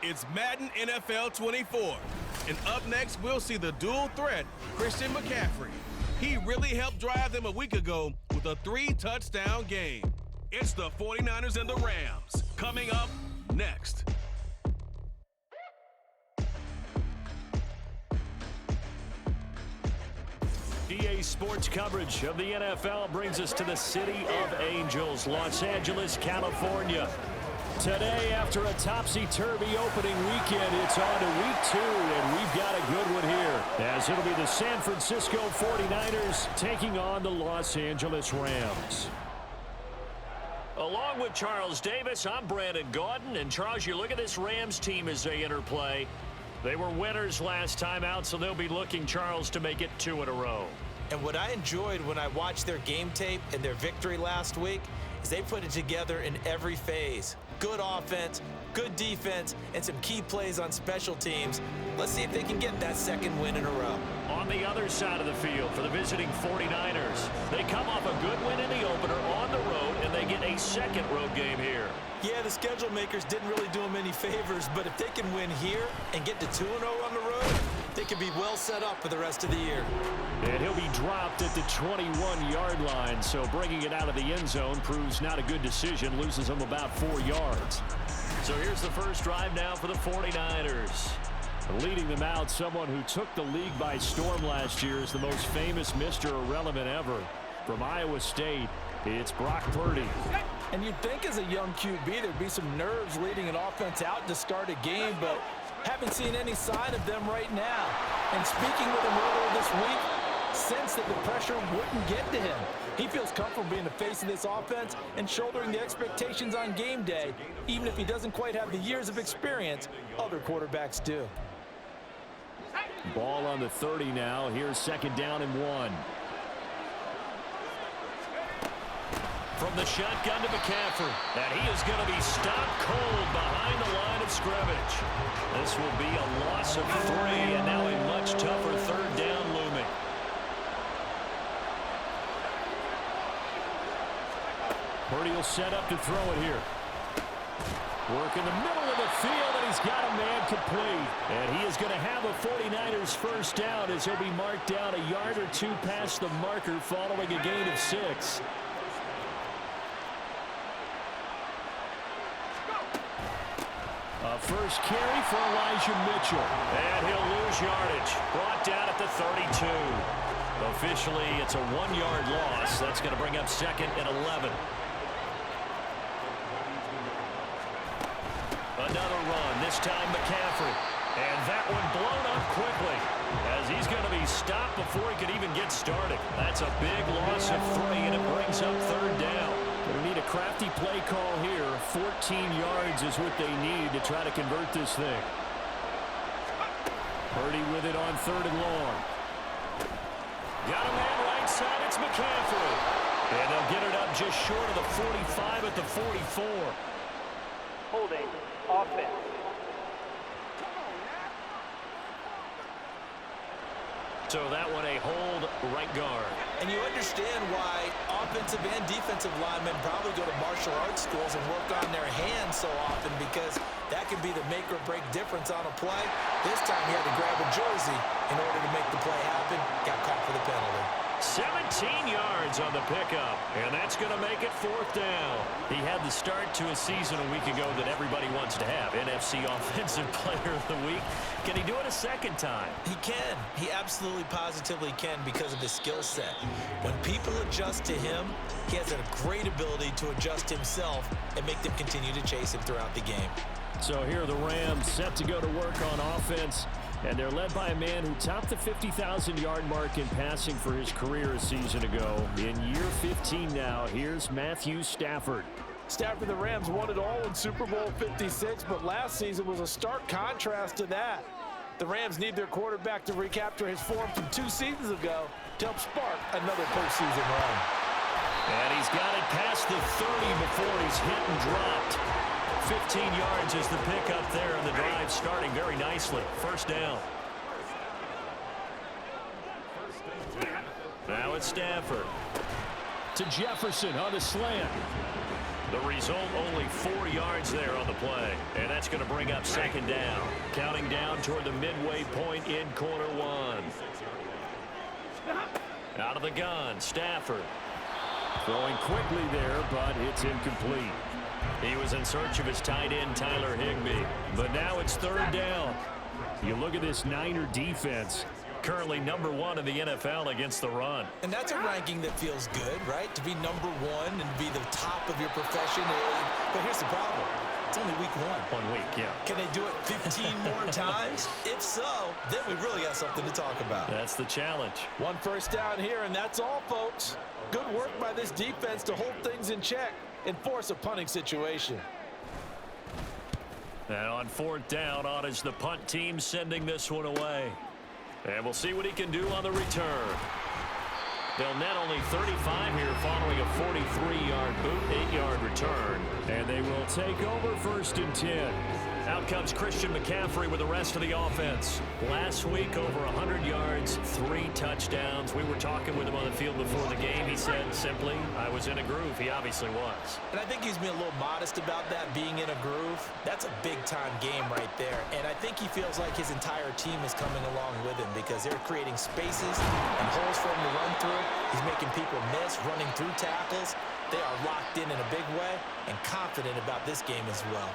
It's Madden NFL 24. And up next, we'll see the dual threat, Christian McCaffrey. He really helped drive them a week ago with a 3-touchdown game. It's the 49ers and the Rams. Coming up next. EA Sports coverage of the NFL brings us to the City of Angels, Los Angeles, California. Today, after a topsy-turvy opening weekend, it's on to week 2, and we've got a good one here, as it'll be the San Francisco 49ers taking on the Los Angeles Rams. Along with Charles Davis, I'm Brandon Gaudin, and Charles, you look at this Rams team as they enter play. They were winners last time out, so they'll be looking, Charles, to make it 2 in a row. And what I enjoyed when I watched their game tape and their victory last week is they put it together in every phase. Good offense, good defense, and some key plays on special teams. Let's see if they can get that second win in a row. On the other side of the field for the visiting 49ers, they come off a good win in the opener on the road, and they get a second road game here. Yeah, the schedule makers didn't really do them any favors, but if they can win here and get to 2-0 on the road, they can be well set up for the rest of the year. And he'll be dropped at the 21-yard line, so bringing it out of the end zone proves not a good decision, loses them about 4 yards. So here's the first drive now for the 49ers. Leading them out, someone who took the league by storm last year is the most famous Mr. Irrelevant ever. From Iowa State, it's Brock Purdy. And you'd think as a young QB there'd be some nerves leading an offense out to start a game, but haven't seen any sign of them right now. And speaking with him earlier this week, sensed that the pressure wouldn't get to him. He feels comfortable being the face of this offense and shouldering the expectations on game day, even if he doesn't quite have the years of experience other quarterbacks do. Ball on the 30 now. Here's 2nd down and 1. From the shotgun to McCaffrey, and he is going to be stopped cold behind the line of scrimmage. This will be a loss of 3, and now a much tougher 3rd down looming. Purdy will set up to throw it here. Work in the middle of the field, and he's got a man complete. And he is going to have a 49ers first down as he'll be marked down a yard or 2 past the marker following a gain of 6. A first carry for Elijah Mitchell. And he'll lose yardage. Brought down at the 32. Officially, it's a 1-yard loss. That's going to bring up 2nd and 11. Another run, this time McCaffrey. And that one blown up quickly as he's going to be stopped before he could even get started. That's a big loss of 3, and it brings up 3rd down. Going to need a crafty play call here. 14 yards is what they need to try to convert this thing. Purdy with it on 3rd and long. Got a man right side, it's McCaffrey. And they'll get it up just short of the 45 at the 44. Holding, offense. So that one a hold right guard. And you understand why offensive and defensive linemen probably go to martial arts schools and work on their hands so often, because that can be the make or break difference on a play. This time he had to grab a jersey in order to make the play happen. Got caught for the penalty. 17 yards on the pickup, and that's going to make it 4th down. He had the start to a season a week ago that everybody wants to have, NFC Offensive Player of the Week. Can he do it a second time? He can. He absolutely positively can because of his skill set. When people adjust to him, he has a great ability to adjust himself and make them continue to chase him throughout the game. So here are the Rams set to go to work on offense. And they're led by a man who topped the 50,000-yard mark in passing for his career a season ago. In year 15 now, here's Matthew Stafford. Stafford, the Rams won it all in Super Bowl 56, but last season was a stark contrast to that. The Rams need their quarterback to recapture his form from 2 seasons ago to help spark another postseason run. And he's got it past the 30 before he's hit and dropped. 15 yards is the pickup there, and the drive starting very nicely. 1st down. Now it's Stafford. To Jefferson on the slant. The result, only 4 yards there on the play. And that's going to bring up second down. Counting down toward the midway point in quarter one. Out of the gun, Stafford. Throwing quickly there, but it's incomplete. He was in search of his tight end, Tyler Higbee. But now it's third down. You look at this Niner defense. Currently #1 in the NFL against the run. And that's a ranking that feels good, right? To be #1 and be the top of your profession. But here's the problem. It's only week 1. 1 week, yeah. Can they do it 15 more times? If so, then we really got something to talk about. That's the challenge. 1 first down here, and that's all, folks. Good work by this defense to hold things in check and force a punting situation. And on 4th down, on is the punt team sending this one away. And we'll see what he can do on the return. They'll net only 35 here following a 43-yard boot, 8-yard return. And they will take over 1st and 10. Out comes Christian McCaffrey with the rest of the offense. Last week, over 100 yards, 3 touchdowns. We were talking with him on the field before the game. He said simply, I was in a groove. He obviously was. And I think he's being a little modest about that, being in a groove. That's a big-time game right there. And I think he feels like his entire team is coming along with him because they're creating spaces and holes for him to run through. He's making people miss, running through tackles. They are locked in a big way and confident about this game as well.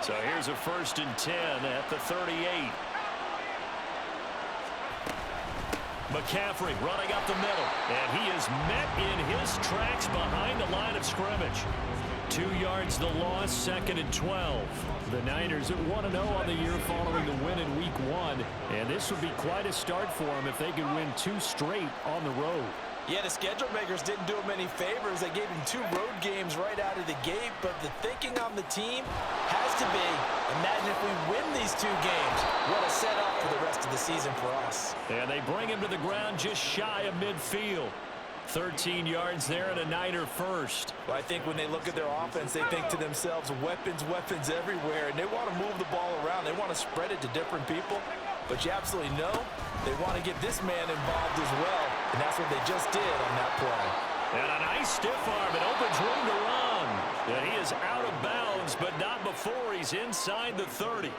So here's a 1st and 10 at the 38. McCaffrey running up the middle. And he is met in his tracks behind the line of scrimmage. 2 yards the loss, 2nd and 12. The Niners at 1-0 on the year following the win in week 1. And this would be quite a start for them if they could win 2 straight on the road. Yeah, the schedule makers didn't do him any favors. They gave him 2 road games right out of the gate, but the thinking on the team has to be, imagine if we win these 2 games. What a setup for the rest of the season for us. And they bring him to the ground just shy of midfield. 13 yards there and a Niner first. Well, I think when they look at their offense, they think to themselves, weapons, weapons everywhere, and they want to move the ball around. They want to spread it to different people, but you absolutely know they want to get this man involved as well, and that's what they just did on that play. And a nice stiff arm. It opens room to run. And he is out of bounds, but not before he's inside the 30.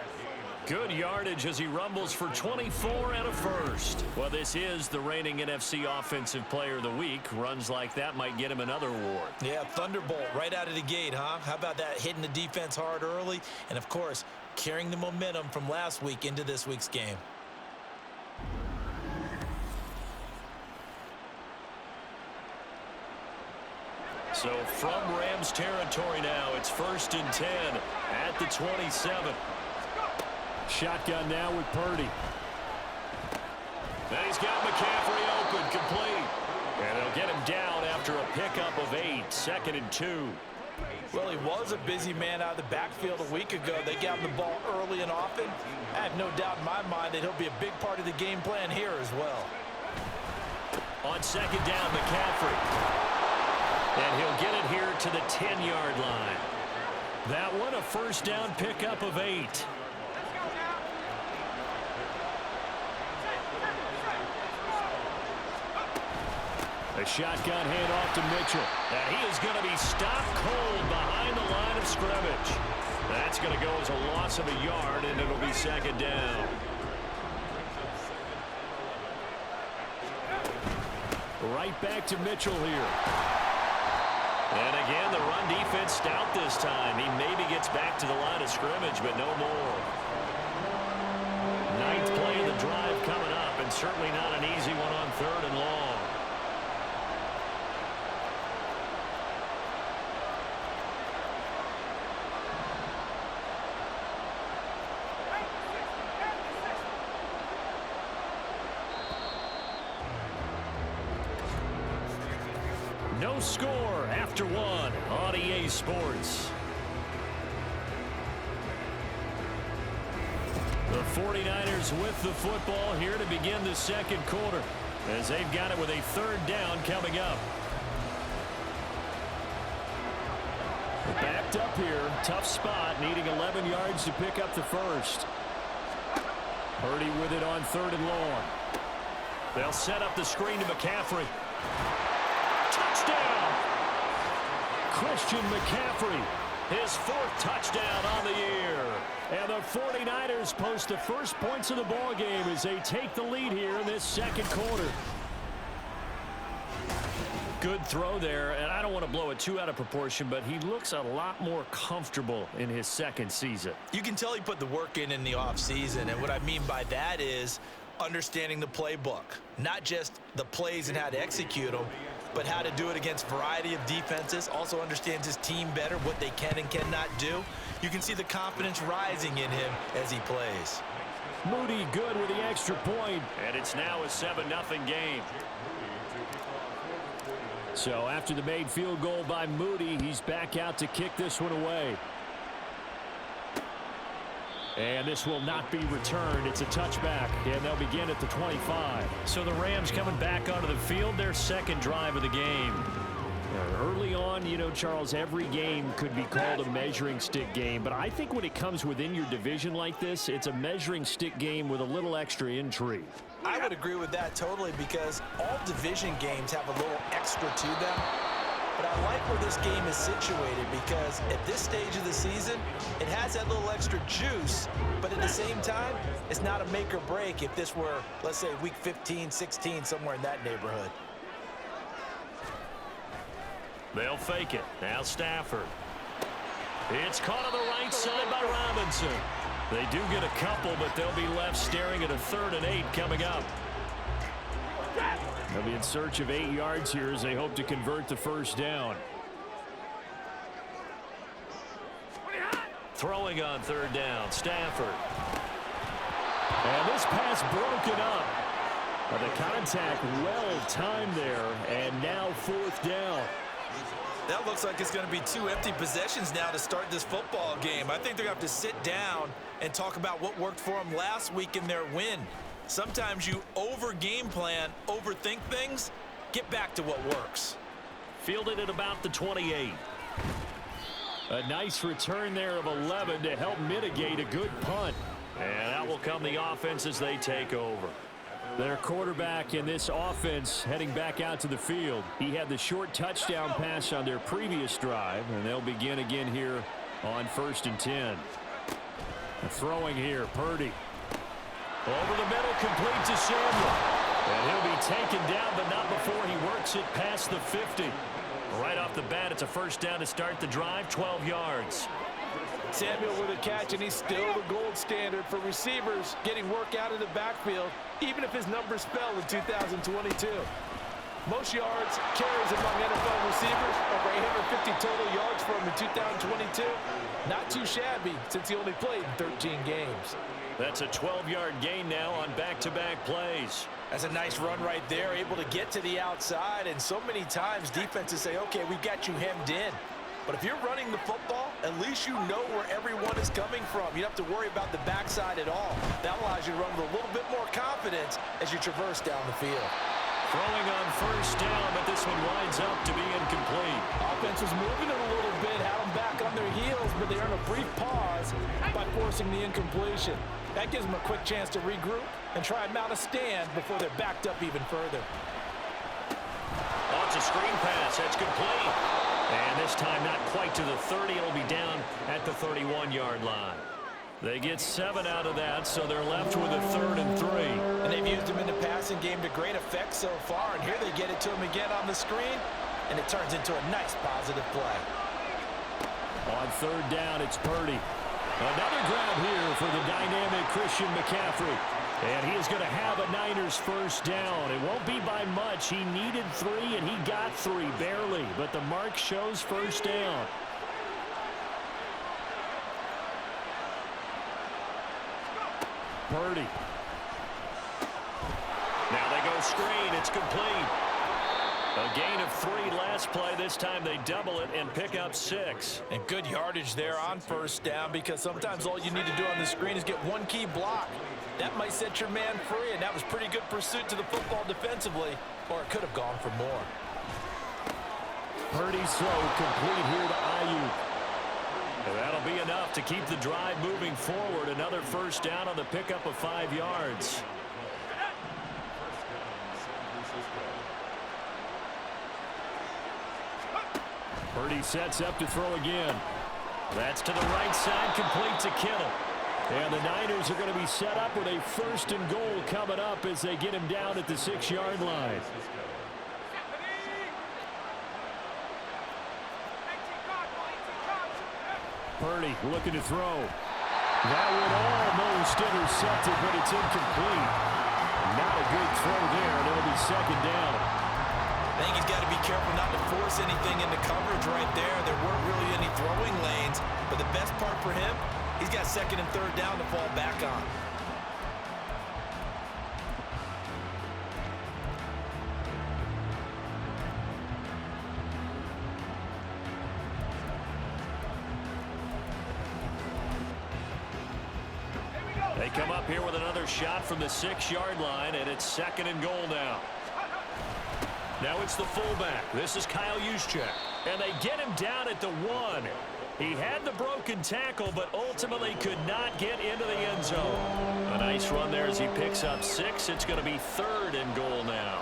Good yardage as he rumbles for 24 and a first. Well, this is the reigning NFC Offensive Player of the Week. Runs like that might get him another award. Yeah, thunderbolt right out of the gate, huh? How about that, hitting the defense hard early? And, of course, carrying the momentum from last week into this week's game. So from Rams territory now, it's 1st and 10 at the 27. Shotgun now with Purdy. And he's got McCaffrey open, complete. And they'll get him down after a pickup of 8, 2nd and 2. Well, he was a busy man out of the backfield a week ago. They got him the ball early and often. I have no doubt in my mind that he'll be a big part of the game plan here as well. On 2nd down, McCaffrey. And he'll get it here to the 10-yard line. That one, a 1st down pickup of 8. A shotgun handoff to Mitchell. And he is going to be stopped cold behind the line of scrimmage. That's going to go as a loss of a yard, and it'll be 2nd down. Right back to Mitchell here. And again, the run defense stout this time. He maybe gets back to the line of scrimmage, but no more. 9th play of the drive coming up, and certainly not an easy one on 3rd and long. No score after 1 on EA Sports. The 49ers with the football here to begin the 2nd quarter as they've got it with a 3rd down coming up. Backed up here. Tough spot, needing 11 yards to pick up the first. Purdy with it on 3rd and long. They'll set up the screen to McCaffrey. Touchdown! Christian McCaffrey. His 4th touchdown on the year. And the 49ers post the first points of the ball game as they take the lead here in this second quarter. Good throw there, and I don't want to blow it too out of proportion, but he looks a lot more comfortable in his second season. You can tell he put the work in the offseason, and what I mean by that is understanding the playbook. Not just the plays and how to execute them, but how to do it against a variety of defenses. Also understands his team better, what they can and cannot do. You can see the confidence rising in him as he plays. Moody good with the extra point, and it's now a 7-0 game. So after the made field goal by Moody, he's back out to kick this one away. And this will not be returned. It's a touchback, and they'll begin at the 25. So the Rams coming back onto the field, their second drive of the game. Early on, you know, Charles, every game could be called a measuring stick game, but I think when it comes within your division like this, it's a measuring stick game with a little extra intrigue. I would agree with that totally, because all division games have a little extra to them. But I like where this game is situated, because at this stage of the season, it has that little extra juice, but at the same time, it's not a make or break if this were, let's say, week 15, 16, somewhere in that neighborhood. They'll fake it. Now Stafford. It's caught on the right side by Robinson. They do get a couple, but they'll be left staring at a 3rd and 8 coming up. They'll be in search of 8 yards here as they hope to convert the first down. Throwing on 3rd down, Stafford. And this pass broken up. But the contact well timed there, and now 4th down. That looks like it's going to be 2 empty possessions now to start this football game. I think they're going to have to sit down and talk about what worked for them last week in their win. Sometimes you over-game plan, overthink things, get back to what works. Fielded at about the 28. A nice return there of 11 to help mitigate a good punt. And out will come the offense as they take over. Their quarterback in this offense heading back out to the field. He had the short touchdown pass on their previous drive, and they'll begin again here on 1st and 10. Throwing here, Purdy. Over the middle, complete to Samuel. And he'll be taken down, but not before he works it past the 50. Right off the bat, it's a first down to start the drive, 12 yards. Samuel with a catch, and he's still the gold standard for receivers getting work out of the backfield, even if his numbers fell in 2022. Most yards, carries among NFL receivers, over 850 total yards for him in 2022. Not too shabby since he only played 13 games. That's a 12-yard gain now on back-to-back plays. That's a nice run right there, able to get to the outside, and so many times defenses say, okay, we've got you hemmed in. But if you're running the football, at least you know where everyone is coming from. You don't have to worry about the backside at all. That allows you to run with a little bit more confidence as you traverse down the field. Throwing on first down, but this one winds up to be incomplete. Offense was moving it a little bit, had them back on their heels, but they earn a brief pause by forcing the incompletion. That gives them a quick chance to regroup and try and mount a stand before they're backed up even further. Oh, it's a screen pass. That's complete. And this time not quite to the 30. It'll be down at the 31-yard line. They get 7 out of that, so they're left with a 3rd and 3. And they've used him in the passing game to great effect so far. And here they get it to him again on the screen, and it turns into a nice positive play. On 3rd down, it's Purdy. Another grab here for the dynamic Christian McCaffrey. And he is going to have a Niners first down. It won't be by much. He needed 3, and he got 3, barely. But the mark shows first down. Purdy. Now they go screen. It's complete. A gain of 3 last play. This time they double it and pick up 6. And good yardage there on first down, because sometimes all you need to do on the screen is get one key block. That might set your man free, and that was pretty good pursuit to the football defensively, or it could have gone for more. Purdy's throw complete here to Ayuk. And that'll be enough to keep the drive moving forward. Another first down on the pickup of 5 yards. Purdy sets up to throw again. That's to the right side, complete to Kittle. And the Niners are going to be set up with a 1st and goal coming up as they get him down at the 6-yard line. Purdy looking to throw. That would almost intercept it, but it's incomplete. Not a good throw there, and it'll be 2nd down. I think he's got to be careful not to force anything into coverage right there. There weren't really any throwing lanes, but the best part for him, he's got 2nd and 3rd down to fall back on. They come up here with another shot from the 6-yard line, and it's 2nd and goal now. Now it's the fullback. This is Kyle Juszczyk. And they get him down at the 1. He had the broken tackle, but ultimately could not get into the end zone. A nice run there as he picks up 6. It's going to be 3rd and goal now.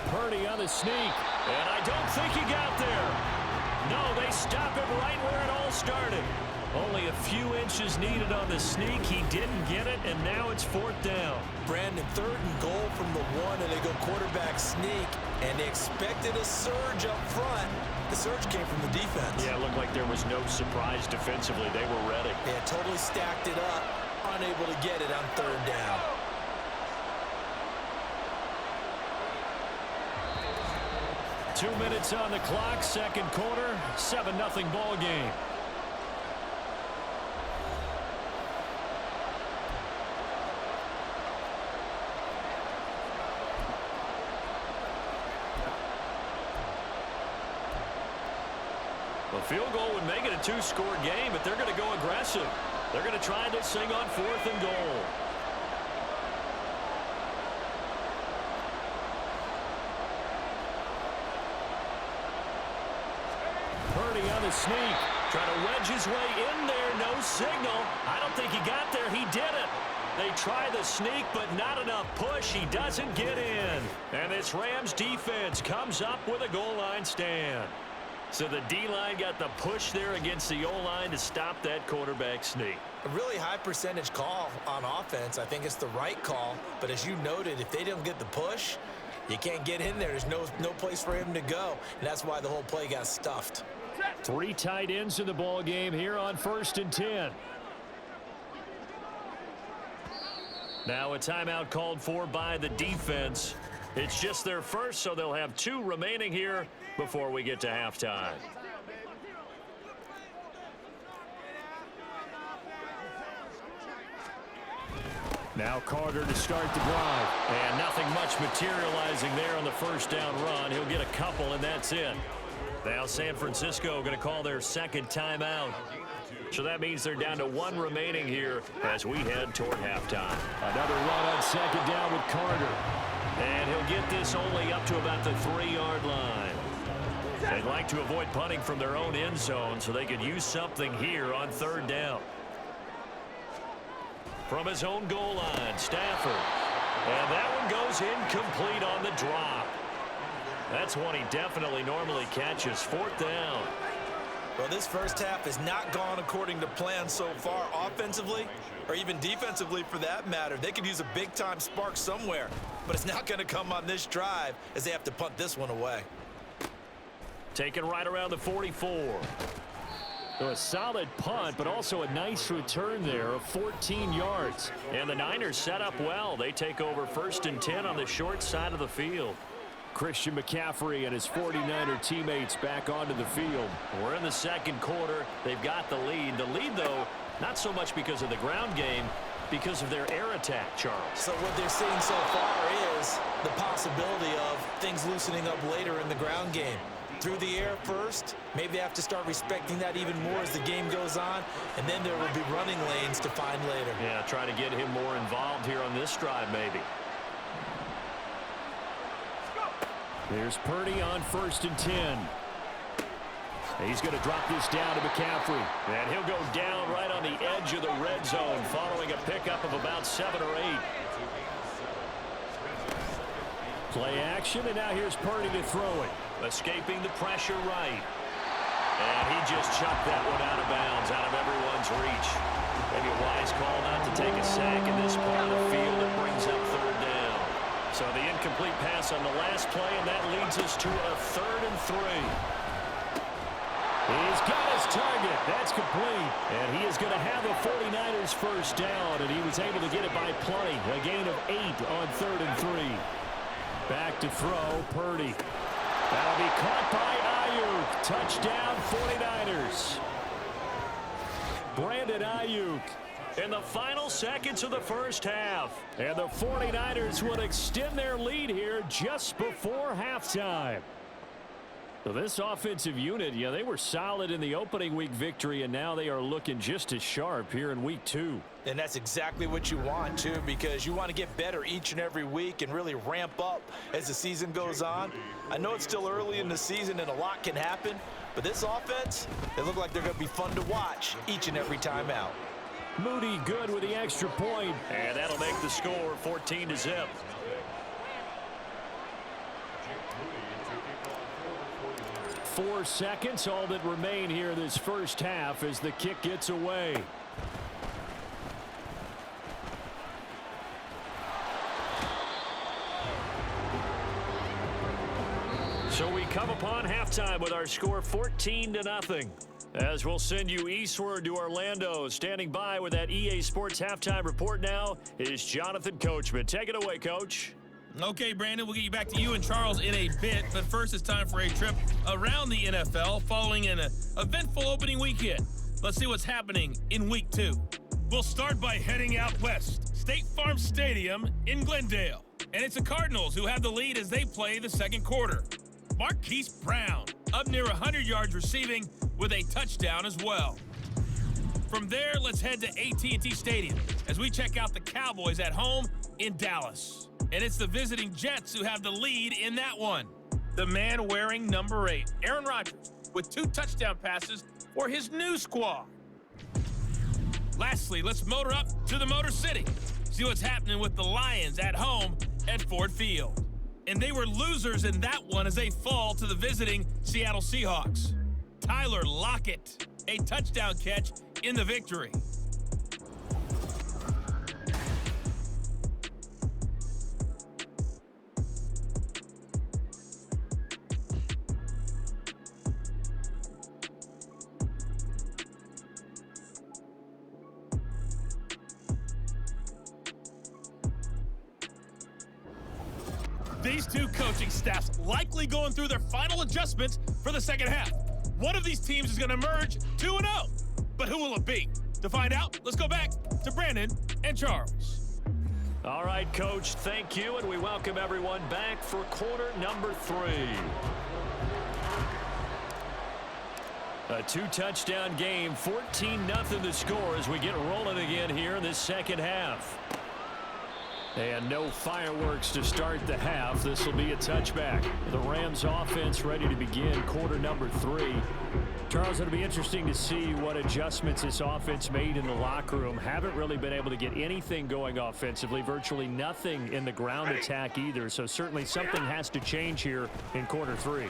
Purdy on the sneak. And I don't think he got there. No, they stop him right where it all started. Only a few inches needed on the sneak. He didn't get it, and now it's 4th down. Brandon, 3rd and goal from the 1, and they go quarterback sneak, and they expected a surge up front. The surge came from the defense. Yeah, it looked like there was no surprise defensively. They were ready. They had totally stacked it up, unable to get it on 3rd down. Two minutes on the clock, 2nd quarter, 7-0 ball game. A field goal would make it a 2-score game, but they're going to go aggressive. They're going to try this thing on 4th and goal. Purdy on the sneak. Trying to wedge his way in there. No signal. I don't think he got there. He did it. They try the sneak, but not enough push. He doesn't get in. And this Rams defense comes up with a goal line stand. So the D-line got the push there against the O-line to stop that quarterback sneak. A really high percentage call on offense. I think it's the right call. But as you noted, if they don't get the push, you can't get in there. There's no place for him to go. And that's why the whole play got stuffed. 3 tight ends in the ball game here on 1st and 10. Now a timeout called for by the defense. It's just their first, so they'll have 2 remaining here before we get to halftime. Now Carter to start the drive. And nothing much materializing there on the 1st down run. He'll get a couple, and that's it. Now San Francisco going to call their 2nd timeout. So that means they're down to 1 remaining here as we head toward halftime. Another run on 2nd down with Carter. And he'll get this only up to about the 3-yard line. They'd like to avoid punting from their own end zone so they could use something here on 3rd down. From his own goal line, Stafford. And that one goes incomplete on the drop. That's one he definitely normally catches. 4th down. Well, this first half has not gone according to plan so far offensively or even defensively for that matter. They could use a big-time spark somewhere, but it's not going to come on this drive as they have to punt this one away. Taken right around the 44. So a solid punt, but also a nice return there of 14 yards. And the Niners set up well. They take over 1st and 10 on the short side of the field. Christian McCaffrey and his 49er teammates back onto the field. We're in the 2nd quarter. They've got the lead. The lead, though, not so much because of the ground game, because of their air attack, Charles. So what they're seeing so far is the possibility of things loosening up later in the ground game. through the air first. Maybe they have to start respecting that even more as the game goes on, and then there will be running lanes to find later. Yeah, try to get him more involved here on this drive maybe. There's Purdy on 1st and 10. He's going to drop this down to McCaffrey. And he'll go down right on the edge of the red zone following a pickup of about 7 or 8. Play action, and now here's Purdy to throw it. Escaping the pressure right. And he just chucked that one out of bounds, out of everyone's reach. Maybe a wise call not to take a sack in this part of the field. It brings up 3rd down. So the incomplete pass on the last play, and that leads us to a 3rd and 3. He's got his target. That's complete. And he is going to have a 49ers first down, and he was able to get it by plenty. A gain of 8 on 3rd and 3. Back to throw, Purdy. That'll be caught by Ayuk. Touchdown, 49ers. Brandon Ayuk in the final seconds of the first half. And the 49ers will extend their lead here just before halftime. So this offensive unit, yeah, they were solid in the opening week victory, and now they are looking just as sharp here in week 2. And that's exactly what you want, too, because you want to get better each and every week and really ramp up as the season goes on. I know it's still early in the season and a lot can happen, but this offense, they look like they're going to be fun to watch each and every time out. Moody good with the extra point, and that'll make the score 14-0. 4 seconds, all that remain here this first half as the kick gets away. So we come upon halftime with our score 14-0. As we'll send you eastward to Orlando. Standing by with that EA Sports halftime report now is Jonathan Coachman. Take it away, Coach. Okay, Brandon, we'll get you back to you and Charles in a bit, but first it's time for a trip around the NFL following an eventful opening weekend. Let's see what's happening in week 2. We'll start by heading out west, State Farm Stadium in Glendale. And it's the Cardinals who have the lead as they play the second quarter. Marquise Brown up near 100 yards receiving with a touchdown as well. From there, let's head to AT&T Stadium as we check out the Cowboys at home in Dallas. And it's the visiting Jets who have the lead in that one. The man wearing number 8, Aaron Rodgers, with 2 touchdown passes for his new squad. Lastly, let's motor up to the Motor City. See what's happening with the Lions at home at Ford Field. And they were losers in that one as they fall to the visiting Seattle Seahawks. Tyler Lockett, a touchdown catch in the victory. These two coaching staffs likely going through their final adjustments for the second half. One of these teams is going to emerge 2-0. But who will it be? To find out, let's go back to Brandon and Charles. All right, Coach, thank you, and we welcome everyone back for quarter number 3. A 2-touchdown game, 14-0 the score as we get rolling again here in this second half. And no fireworks to start the half. This will be a touchback. The Rams offense ready to begin quarter number 3. Charles, it'll be interesting to see what adjustments this offense made in the locker room. Haven't really been able to get anything going offensively. Virtually nothing in the ground attack either. So certainly something has to change here in quarter 3.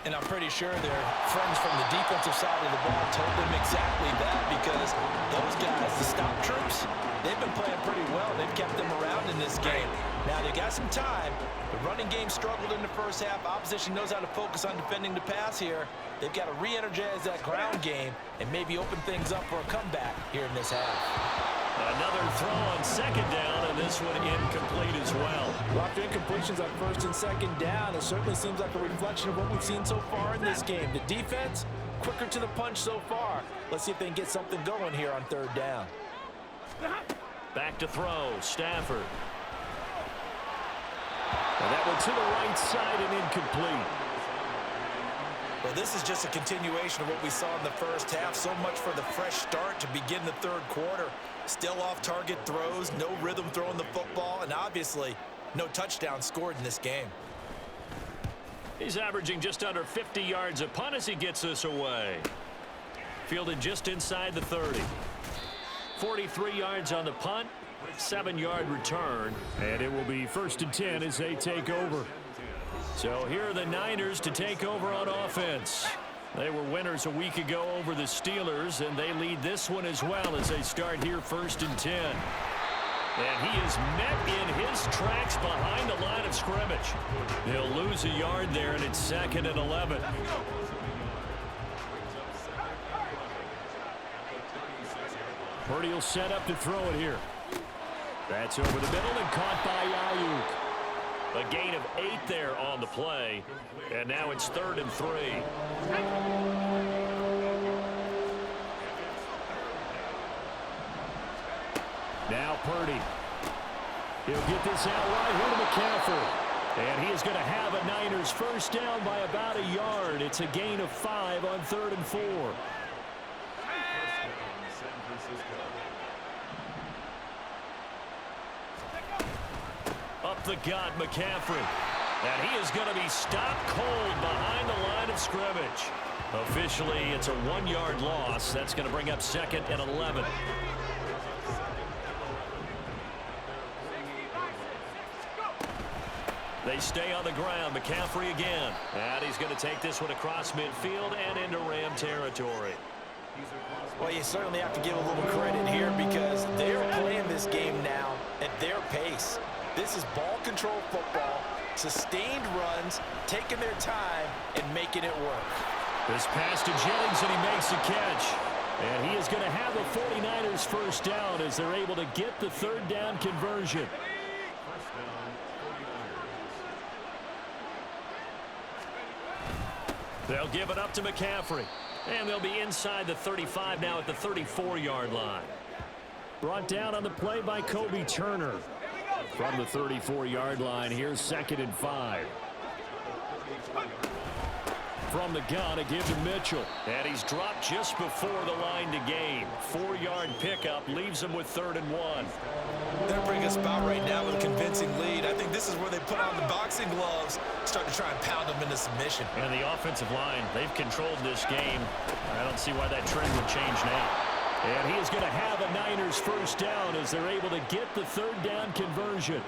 And I'm pretty sure their friends from the defensive side of the ball told them exactly that, because those guys, the stop troops, they've been playing pretty well. They've kept them around in this game. Now, they got some time. The running game struggled in the first half. Opposition knows how to focus on defending the pass here. They've got to re-energize that ground game and maybe open things up for a comeback here in this half. Another throw on second down, and this one incomplete as well. Lots of incompletions on first and second down. It certainly seems like a reflection of what we've seen so far in this game. The defense, quicker to the punch so far. Let's see if they can get something going here on third down. Back to throw, Stafford. And that one to the right side and incomplete. Well, this is just a continuation of what we saw in the first half. So much for the fresh start to begin the third quarter. Still off-target throws, no rhythm throwing the football, and obviously no touchdown scored in this game. He's averaging just under 50 yards a punt as he gets this away. Fielded just inside the 30. 43 yards on the punt, 7-yard return, and it will be 1st and 10 as they take over. So here are the Niners to take over on offense. They were winners a week ago over the Steelers, and they lead this one as well as they start here 1st and 10. And he is met in his tracks behind the line of scrimmage. He'll lose a yard there, and it's 2nd and 11. Purdy will set up to throw it here. That's over the middle and caught by Ayuk. A gain of 8 there on the play, and now it's 3rd and 3. Now Purdy. He'll get this out right here to McCaffrey. And he is going to have a Niners first down by about a yard. It's a gain of 5 on 3rd and 4. Up the gut, McCaffrey. And he is going to be stopped cold behind the line of scrimmage. Officially, it's a 1-yard loss. That's going to bring up 2nd and 11. They stay on the ground. McCaffrey again. And he's going to take this one across midfield and into Ram territory. Well, you certainly have to give a little credit here because they're playing this game now at their pace. This is ball control football, sustained runs, taking their time and making it work. This pass to Jennings, and he makes a catch. And he is going to have the 49ers first down as they're able to get the 3rd down conversion. They'll give it up to McCaffrey. And they'll be inside the 35 now at the 34-yard line. Brought down on the play by Kobe Turner. From the 34-yard line, here's 2nd and 5. From the gun, a give to Mitchell. And he's dropped just before the line to gain. 4-yard pickup leaves him with 3rd and 1. They're bringing us about right now with a convincing lead. I think this is where they put on the boxing gloves, start to try and pound them into submission. And the offensive line, they've controlled this game. I don't see why that trend would change now. And he is going to have a Niners first down as they're able to get the 3rd down conversion.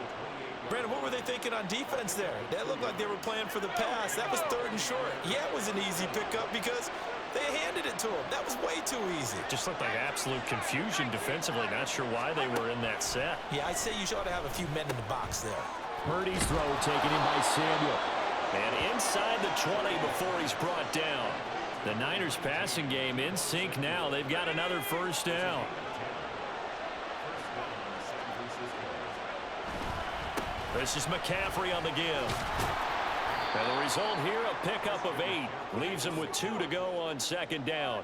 Brandon, what were they thinking on defense there? That looked like they were playing for the pass. That was 3rd and short. Yeah, it was an easy pickup because they handed it to him. That was way too easy. Just looked like absolute confusion defensively. Not sure why they were in that set. Yeah, I'd say you should have a few men in the box there. Purdy's throw taken in by Samuel. And inside the 20 before he's brought down. The Niners passing game in sync now. They've got another first down. This is McCaffrey on the give. And the result here, a pickup of 8. Leaves him with 2 to go on 2nd down.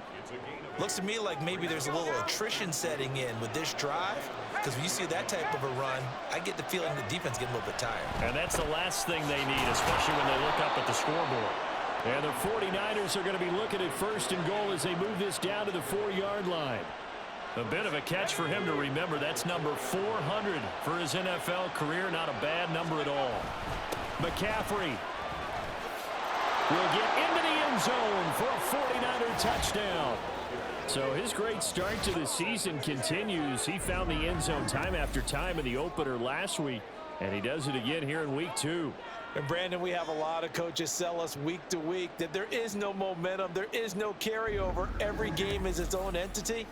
Looks to me like maybe there's a little attrition setting in with this drive. Because when you see that type of a run, I get the feeling the defense getting a little bit tired. And that's the last thing they need, especially when they look up at the scoreboard. And the 49ers are going to be looking at 1st and goal as they move this down to the 4-yard line. A bit of a catch for him to remember. That's number 400 for his NFL career. Not a bad number at all. McCaffrey will get into the end zone for a 49er touchdown. So his great start to the season continues. He found the end zone time after time in the opener last week, and he does it again here in week 2. And Brandon, we have a lot of coaches sell us week to week that there is no momentum, there is no carryover. Every game is its own entity.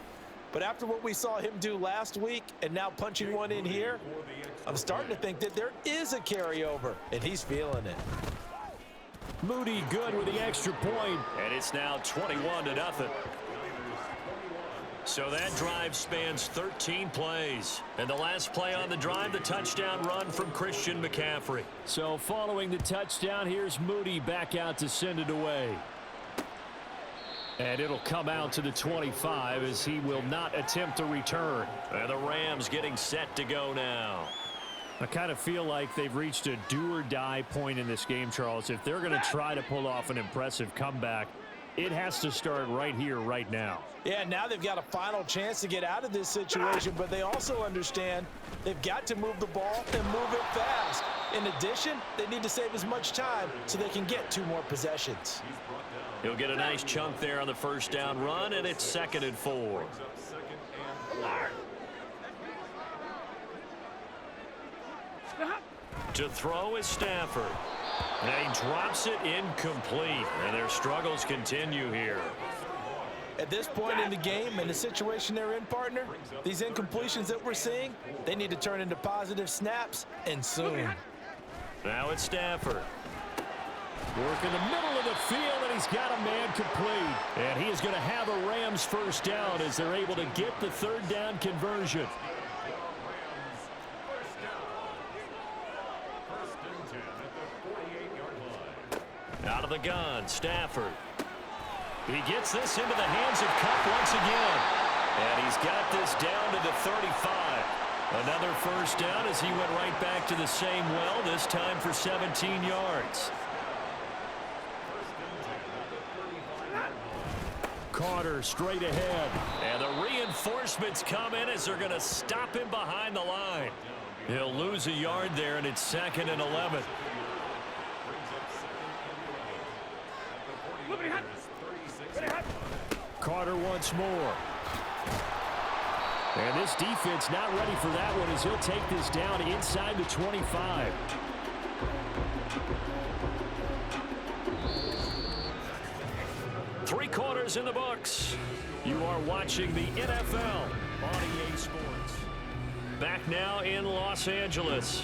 But after what we saw him do last week and now punching one in here, I'm starting to think that there is a carryover, and he's feeling it. Moody good with the extra point, and it's now 21-0. So that drive spans 13 plays. And the last play on the drive, the touchdown run from Christian McCaffrey. So following the touchdown, here's Moody back out to send it away. And it'll come out to the 25 as he will not attempt a return. And the Rams getting set to go now. I kind of feel like they've reached a do-or-die point in this game, Charles. If they're going to try to pull off an impressive comeback, it has to start right here, right now. Yeah, now they've got a final chance to get out of this situation, but they also understand they've got to move the ball and move it fast. In addition, they need to save as much time so they can get 2 more possessions. He'll get a nice chunk there on the first down run, and it's 2nd and 4. To throw is Stafford. And he drops it incomplete, and their struggles continue here. At this point in the game and the situation they're in, partner, these incompletions that we're seeing, they need to turn into positive snaps, and soon. Now it's Stafford. Work in the middle of the field, and he's got a man complete. And he is going to have a Rams first down as they're able to get the 3rd down conversion. Out of the gun, Stafford. He gets this into the hands of Kupp once again. And he's got this down to the 35. Another first down as he went right back to the same well, this time for 17 yards. Carter straight ahead. And the reinforcements come in as they're going to stop him behind the line. He'll lose a yard there, and it's 2nd and 11. Carter once more. And this defense not ready for that one as he'll take this down inside the 25. Three quarters in the books. You are watching the NFL on EA Sports. Back now in Los Angeles.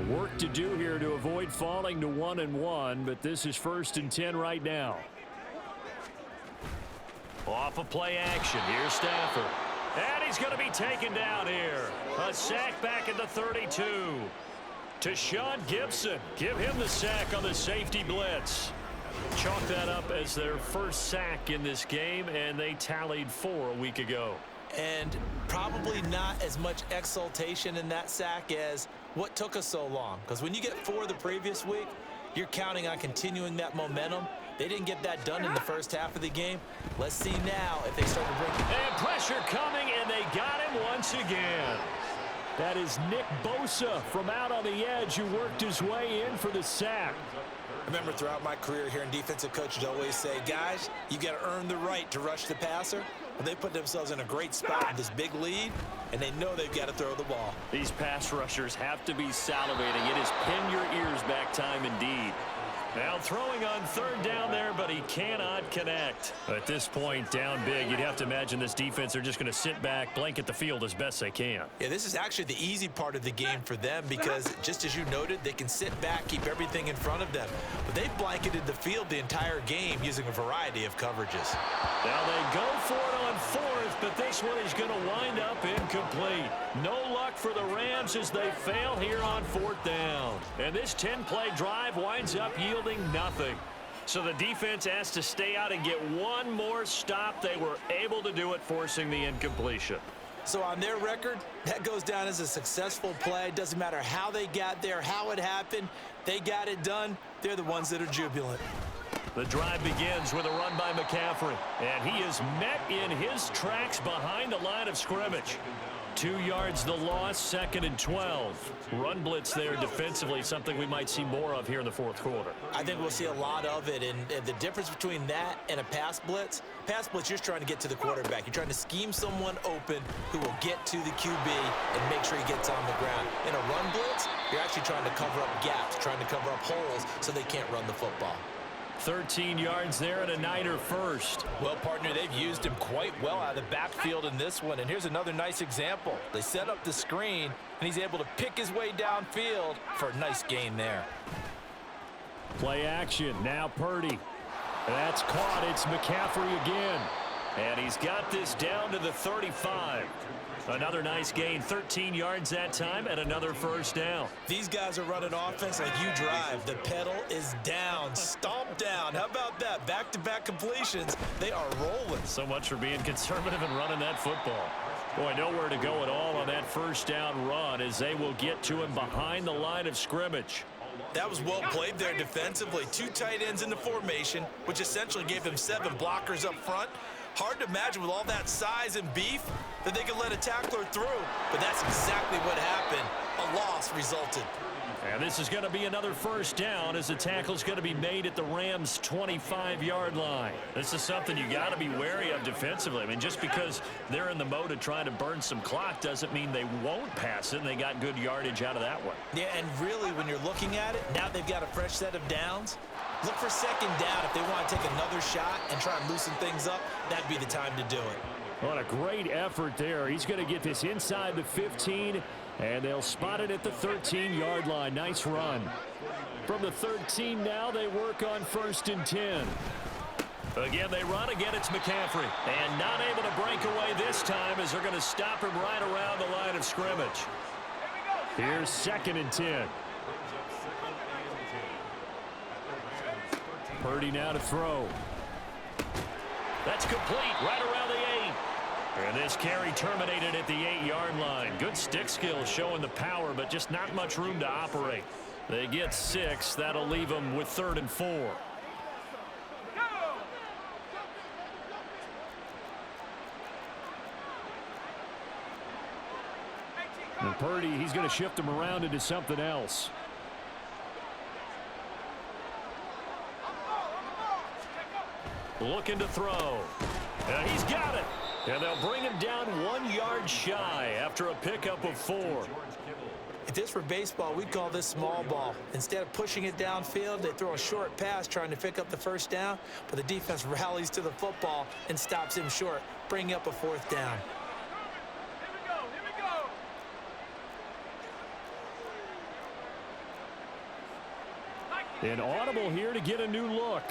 Work to do here to avoid falling to 1-1, but this is 1st and 10 right now. Off of play action. Here's Stafford. And he's going to be taken down here. A sack back at the 32. To Sean Gibson. Give him the sack on the safety blitz. Chalk that up as their first sack in this game, and they tallied 4 a week ago. And probably not as much exultation in that sack as what took us so long. Because when you get 4 the previous week, you're counting on continuing that momentum. They didn't get that done in the first half of the game. Let's see now if they start to break. And pressure coming, and they got him once again. That is Nick Bosa from out on the edge who worked his way in for the sack. Remember, throughout my career here in defensive coaches always say, guys, you got to earn the right to rush the passer. Well, they put themselves in a great spot with this big lead, and they know they've got to throw the ball. These pass rushers have to be salivating. It is pin your ears back time indeed. Now throwing on 3rd down there, but he cannot connect. At this point, down big, you'd have to imagine this defense are just going to sit back, blanket the field as best they can. Yeah, this is actually the easy part of the game for them because, just as you noted, they can sit back, keep everything in front of them. But they've blanketed the field the entire game using a variety of coverages. Now they go for it on 4th, but this one is going to wind up incomplete. No luck for the Rams as they fail here on 4th down. And this 10-play drive winds up yielding nothing. So the defense has to stay out and get one more stop. They were able to do it, forcing the incompletion. So on their record, that goes down as a successful play. Doesn't matter how they got there, how it happened. They got it done. They're the ones that are jubilant. The drive begins with a run by McCaffrey. And he is met in his tracks behind the line of scrimmage. 2 yards the loss, 2nd and 12. Run blitz there defensively, something we might see more of here in the 4th quarter. I think we'll see a lot of it, and the difference between that and a pass blitz, you're just trying to get to the quarterback. You're trying to scheme someone open who will get to the QB and make sure he gets on the ground. In a run blitz, you're actually trying to cover up gaps, trying to cover up holes so they can't run the football. 13 yards there and a Niner first. Well, partner, they've used him quite well out of the backfield in this one. And here's another nice example. They set up the screen, and he's able to pick his way downfield for a nice gain there. Play action. Now Purdy. That's caught. It's McCaffrey again. And he's got this down to the 35. Another nice gain, 13 yards that time, and another first down. These guys are running offense like you drive. The pedal is down, stomp down. How about that? Back-to-back completions. They are rolling. So much for being conservative and running that football. Boy, nowhere to go at all on that first down run as they will get to him behind the line of scrimmage. That was well played there defensively. 2 tight ends in the formation, which essentially gave them 7 blockers up front. Hard to imagine with all that size and beef that they could let a tackler through, but that's exactly what happened. A loss resulted. And this is going to be another first down as the tackle is going to be made at the Rams' 25-yard line. This is something you got to be wary of defensively. I mean, just because they're in the mode of trying to burn some clock doesn't mean they won't pass it, and they got good yardage out of that one. Yeah, and really, when you're looking at it, now they've got a fresh set of downs. Look for second down if they want to take another shot and try and loosen things up. That'd be the time to do it. What a great effort there. He's going to get this inside the 15, and they'll spot it at the 13-yard line. Nice run. From the 13 now, they work on 1st and 10. Again, they run. Again, it's McCaffrey. And not able to break away this time as they're going to stop him right around the line of scrimmage. Here's 2nd and 10. Purdy now to throw. That's complete right around the 8. And this carry terminated at the 8-yard line. Good stick skills showing the power, but just not much room to operate. They get 6. That'll leave them with 3rd and 4. And Purdy, he's going to shift them around into something else. Looking to throw. And he's got it. And they'll bring him down 1 yard shy after a pickup of 4. If this were baseball, we'd call this small ball. Instead of pushing it downfield, they throw a short pass trying to pick up the 1st down, but the defense rallies to the football and stops him short, bringing up a 4th down. An audible here to get a new look.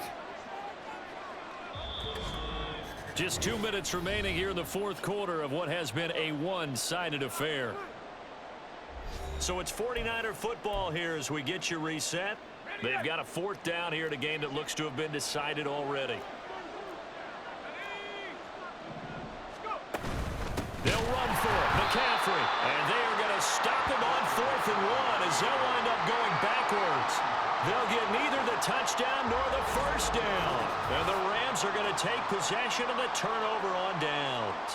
Just 2 minutes remaining here in the 4th quarter of what has been a one-sided affair. So it's 49er football here as we get you reset. They've got a 4th down here at a game that looks to have been decided already. They'll run for it. McCaffrey. And they are going to stop him on 4th and 1 as they'll wind up going backwards. They'll get neither the touchdown nor the 1st down. And the Rams are going to take possession of the turnover on downs.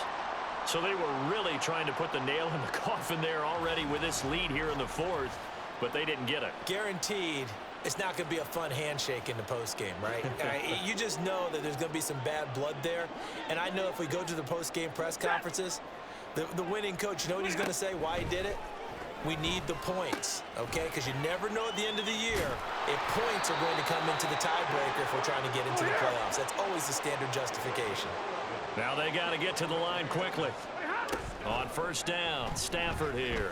So they were really trying to put the nail in the coffin there already with this lead here in the 4th, but they didn't get it. Guaranteed it's not going to be a fun handshake in the postgame, right? You just know that there's going to be some bad blood there. And I know if we go to the postgame press conferences, the winning coach, you know what he's going to say, why he did it? We need the points, okay? Because you never know at the end of the year if points are going to come into the tiebreaker if we're trying to get into the playoffs. That's always the standard justification. Now they got to get to the line quickly. On 1st down, Stafford here.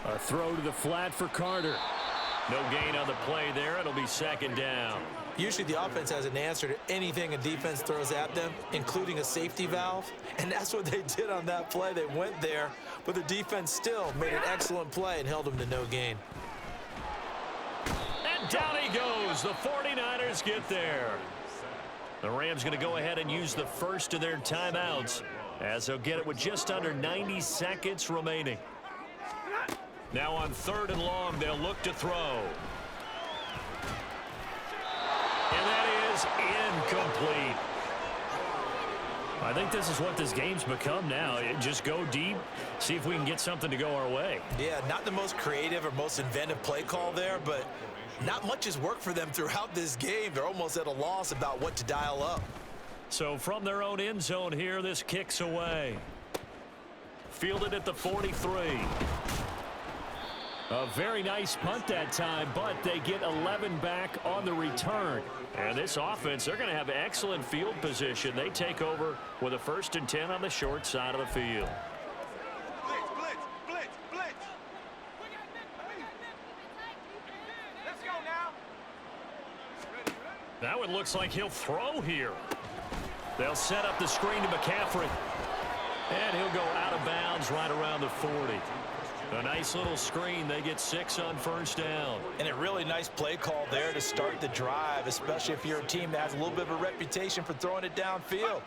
A throw to the flat for Carter. No gain on the play there. It'll be 2nd down. Usually the offense has an answer to anything a defense throws at them, including a safety valve. And that's what they did on that play. They went there, but the defense still made an excellent play and held them to no gain. And down he goes. The 49ers get there. The Rams going to go ahead and use the first of their timeouts as they'll get it with just under 90 seconds remaining. Now on 3rd and long, they'll look to throw. And that is incomplete. I think this is what this game's become now. Just go deep, see if we can get something to go our way. Yeah, not the most creative or most inventive play call there, but not much has worked for them throughout this game. They're almost at a loss about what to dial up. So from their own end zone here, this kicks away. Fielded at the 43. A very nice punt that time, but they get 11 back on the return. And this offense, they're going to have excellent field position. They take over with a 1st and 10 on the short side of the field. Blitz, blitz, blitz, blitz. Let's go now. That one looks like he'll throw here. They'll set up the screen to McCaffrey. And he'll go out of bounds right around the 40. A nice little screen. They get 6 on first down. And a really nice play call there to start the drive, especially if you're a team that has a little bit of a reputation for throwing it downfield.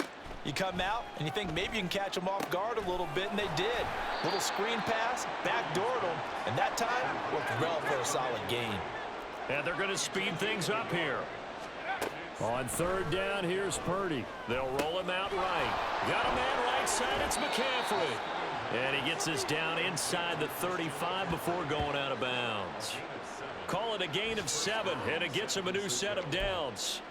You come out and you think maybe you can catch them off guard a little bit, and they did. Little screen pass, backdoored them, and that time worked well for a solid gain. And they're going to speed things up here. On third down, here's Purdy. They'll roll him out right. Got a man right side. It's McCaffrey. And he gets us down inside the 35 before going out of bounds. Call it a gain of 7, and it gets him a new set of downs.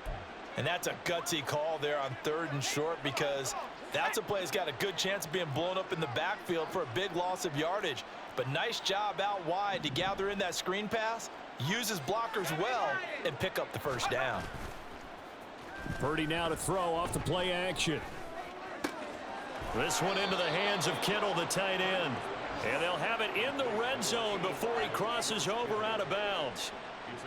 And that's a gutsy call there on 3rd and short, because that's a play that's got a good chance of being blown up in the backfield for a big loss of yardage. But nice job out wide to gather in that screen pass, use his blockers well, and pick up the first down. Purdy now to throw off the play action. This one into the hands of Kittle, the tight end. And they'll have it in the red zone before he crosses over out of bounds.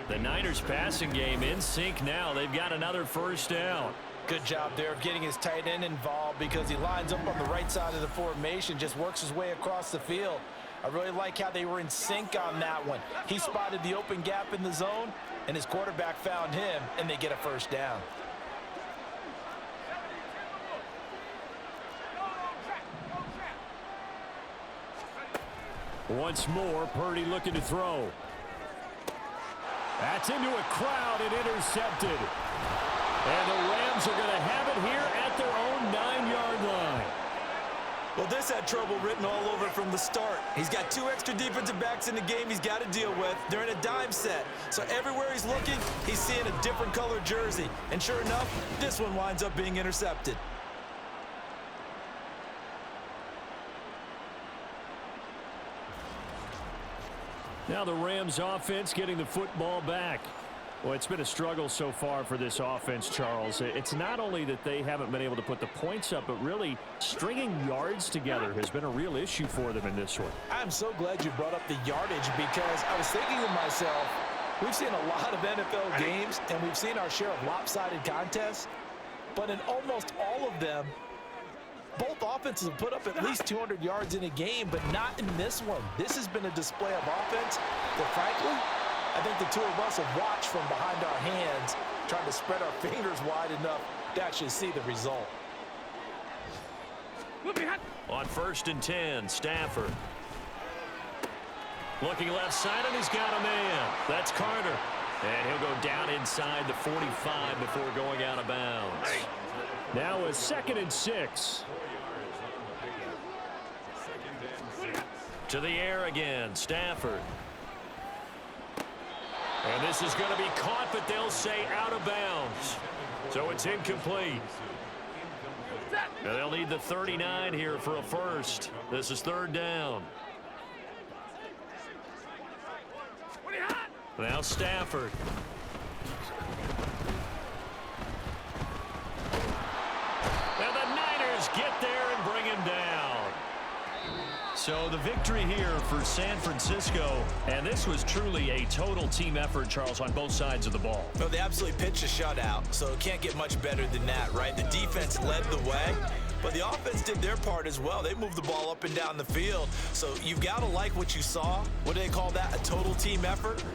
The Niners passing game in sync now. They've got another first down. Good job there of getting his tight end involved, because he lines up on the right side of the formation, just works his way across the field. I really like how they were in sync on that one. He spotted the open gap in the zone, and his quarterback found him, and they get a first down. Once more, Purdy looking to throw. That's into a crowd and intercepted. And the Rams are going to have it here at their own 9-yard line. Well, this had trouble written all over it from the start. He's got 2 extra defensive backs in the game he's got to deal with. They're in a dime set. So everywhere he's looking, he's seeing a different color jersey. And sure enough, this one winds up being intercepted. Now the Rams offense getting the football back. Well, it's been a struggle so far for this offense, Charles. It's not only that they haven't been able to put the points up, but really stringing yards together has been a real issue for them in this one. I'm so glad you brought up the yardage, because I was thinking to myself, we've seen a lot of NFL games, and we've seen our share of lopsided contests, but in almost all of them, both offenses have put up at least 200 yards in a game, but not in this one. This has been a display of offense that, frankly, I think the two of us have watched from behind our hands, trying to spread our fingers wide enough to actually see the result. On 1st and 10, Stafford. Looking left side, and he's got a man. That's Carter. And he'll go down inside the 45 before going out of bounds. Now a 2nd and 6. To the air again, Stafford. And this is going to be caught, but they'll say out of bounds. So it's incomplete. Now they'll need the 39 here for a first. This is 3rd down. Now Stafford. And the Niners get there and bring him down. So the victory here for San Francisco, and this was truly a total team effort, Charles, on both sides of the ball. No, they absolutely pitched a shutout, so it can't get much better than that, right? The defense led the way, but the offense did their part as well. They moved the ball up and down the field, so you've got to like what you saw. What do they call that? A total team effort?